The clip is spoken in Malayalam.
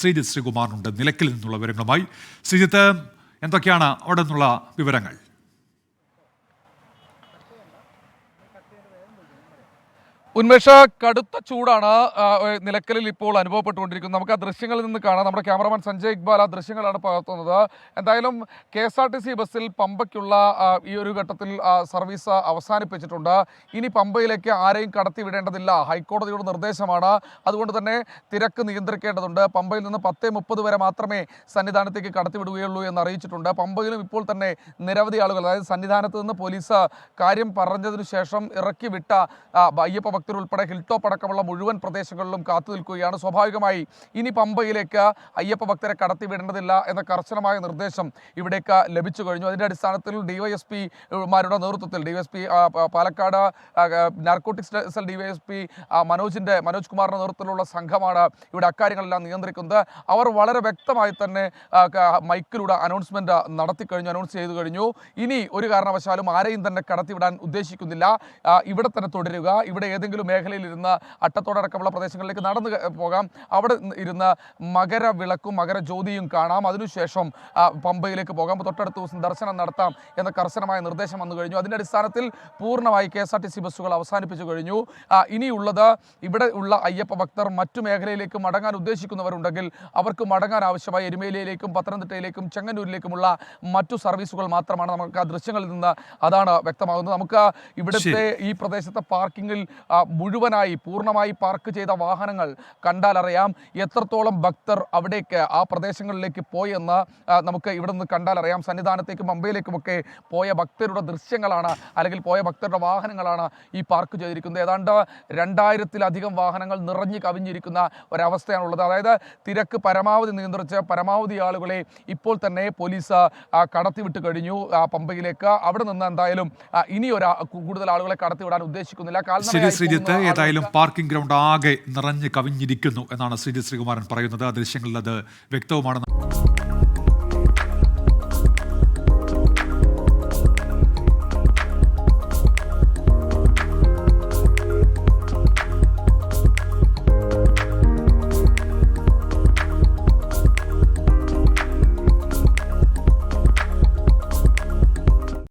ശ്രീജിത്ത് ശ്രീകുമാറിനുണ്ട് നിലയ്ക്കൽ നിന്നുള്ള വിവരങ്ങളുമായി. ശ്രീജിത്ത്, എന്തൊക്കെയാണ് അവിടെ നിന്നുള്ള വിവരങ്ങൾ? ഉന്മേഷ, കടുത്ത ചൂടാണ് നിലയ്ക്കലിൽ ഇപ്പോൾ അനുഭവപ്പെട്ടുകൊണ്ടിരിക്കുന്നത്. നമുക്ക് ആ ദൃശ്യങ്ങളിൽ നിന്ന് കാണാം. നമ്മുടെ ക്യാമറമാൻ സഞ്ജയ് ഇക്ബാൽ ആ ദൃശ്യങ്ങളാണ് പകർത്തുന്നത്. എന്തായാലും KSRTC ബസ്സിൽ പമ്പയ്ക്കുള്ള ഈ ഒരു ഘട്ടത്തിൽ സർവീസ് അവസാനിപ്പിച്ചിട്ടുണ്ട്. ഇനി പമ്പയിലേക്ക് ആരെയും കടത്തി വിടേണ്ടതില്ല, ഹൈക്കോടതിയുടെ നിർദ്ദേശമാണ്. അതുകൊണ്ട് തന്നെ തിരക്ക് നിയന്ത്രിക്കേണ്ടതുണ്ട്. പമ്പയിൽ നിന്ന് 10:30 വരെ മാത്രമേ സന്നിധാനത്തേക്ക് കടത്തിവിടുകയുള്ളൂ എന്ന് അറിയിച്ചിട്ടുണ്ട്. പമ്പയിലും ഇപ്പോൾ തന്നെ നിരവധി ആളുകൾ, അതായത് സന്നിധാനത്ത് നിന്ന് പോലീസ് കാര്യം പറഞ്ഞതിനു ശേഷം ഇറക്കി വിട്ട അയ്യപ്പ ഭക്തർ ഉൾപ്പെടെ ഹിൽ ടോപ്പ് അടക്കമുള്ള മുഴുവൻ പ്രദേശങ്ങളിലും കാത്തു നിൽക്കുകയാണ്. സ്വാഭാവികമായി ഇനി പമ്പയിലേക്ക് അയ്യപ്പ ഭക്തരെ കടത്തിവിടേണ്ടതില്ല എന്ന കർശനമായ നിർദ്ദേശം ഇവിടേക്ക് ലഭിച്ചു കഴിഞ്ഞു. അതിൻ്റെ അടിസ്ഥാനത്തിൽ DYSP-മാരുടെ നേതൃത്വത്തിൽ DYSP Palakkad narcotics cell DYSP Manoj കുമാറിൻ്റെ നേതൃത്വത്തിലുള്ള സംഘമാണ് ഇവിടെ അക്കാര്യങ്ങളെല്ലാം നിയന്ത്രിക്കുന്നത്. അവർ വളരെ വ്യക്തമായി തന്നെ മൈക്കിലൂടെ അനൗൺസ് ചെയ്തു കഴിഞ്ഞു. ഇനി ഒരു കാരണവശാലും ആരെയും തന്നെ കടത്തിവിടാൻ ഉദ്ദേശിക്കുന്നില്ല. ഇവിടെ തന്നെ തുടരുക, ഇവിടെ ഏതെങ്കിലും മേഖലയിൽ ഇരുന്ന് അട്ടത്തോടക്കമുള്ള പ്രദേശങ്ങളിലേക്ക് നടന്നു പോകാം, അവിടെ ഇരുന്ന് മകരവിളക്കും മകരജ്യോതിയും കാണാം, അതിനുശേഷം പമ്പയിലേക്ക് പോകാം, തൊട്ടടുത്ത ദിവസം ദർശനം നടത്താം എന്ന കർശനമായ നിർദ്ദേശം വന്നു കഴിഞ്ഞു. അതിൻ്റെ അടിസ്ഥാനത്തിൽ പൂർണ്ണമായി KSRTC ബസ്സുകൾ അവസാനിപ്പിച്ചു കഴിഞ്ഞു. ഇനിയുള്ളത് ഇവിടെ ഉള്ള അയ്യപ്പ ഭക്തർ മറ്റു മേഖലയിലേക്ക് മടങ്ങാൻ ഉദ്ദേശിക്കുന്നവരുണ്ടെങ്കിൽ അവർക്ക് മടങ്ങാൻ ആവശ്യമായി എരുമേലിയിലേക്കും പത്തനംതിട്ടയിലേക്കും ചെങ്ങന്നൂരിലേക്കുമുള്ള മറ്റു സർവീസുകൾ മാത്രമാണ്. നമുക്ക് ആ ദൃശ്യങ്ങളിൽ നിന്ന് അതാണ് വ്യക്തമാകുന്നത്. നമുക്ക് ഇവിടുത്തെ ഈ പ്രദേശത്തെ പാർക്കിങ്ങിൽ മുഴുവനായി പൂർണ്ണമായി പാർക്ക് ചെയ്ത വാഹനങ്ങൾ കണ്ടാൽ അറിയാം എത്രത്തോളം ഭക്തർ അവിടേക്ക് ആ പ്രദേശങ്ങളിലേക്ക് പോയെന്ന് നമുക്ക് ഇവിടെ നിന്ന് കണ്ടാൽ അറിയാം. സന്നിധാനത്തേക്കും പമ്പയിലേക്കുമൊക്കെ പോയ ഭക്തരുടെ ദൃശ്യങ്ങളാണ്, അല്ലെങ്കിൽ പോയ ഭക്തരുടെ വാഹനങ്ങളാണ് ഈ പാർക്ക് ചെയ്തിരിക്കുന്നത്. ഏതാണ്ട് 2000-ലധികം വാഹനങ്ങൾ നിറഞ്ഞു കവിഞ്ഞിരിക്കുന്ന ഒരവസ്ഥയാണുള്ളത്. അതായത് തിരക്ക് പരമാവധി നിയന്ത്രിച്ച് പരമാവധി ആളുകളെ ഇപ്പോൾ തന്നെ പോലീസ് കടത്തിവിട്ട് കഴിഞ്ഞു പമ്പയിലേക്ക്. അവിടെ നിന്ന് എന്തായാലും ഇനി കൂടുതൽ ആളുകളെ കടത്തിവിടാൻ ഉദ്ദേശിക്കുന്നില്ല. ശ്രീജിത്ത്, ഏതായാലും പാർക്കിംഗ് ഗ്രൗണ്ട് ആകെ നിറഞ്ഞു കവിഞ്ഞിരിക്കുന്നു എന്നാണ് ശ്രീജിത്ത് ശ്രീകുമാരൻ പറയുന്നത്. ആ ദൃശ്യങ്ങളിൽ അത് വ്യക്തവുമാണ്.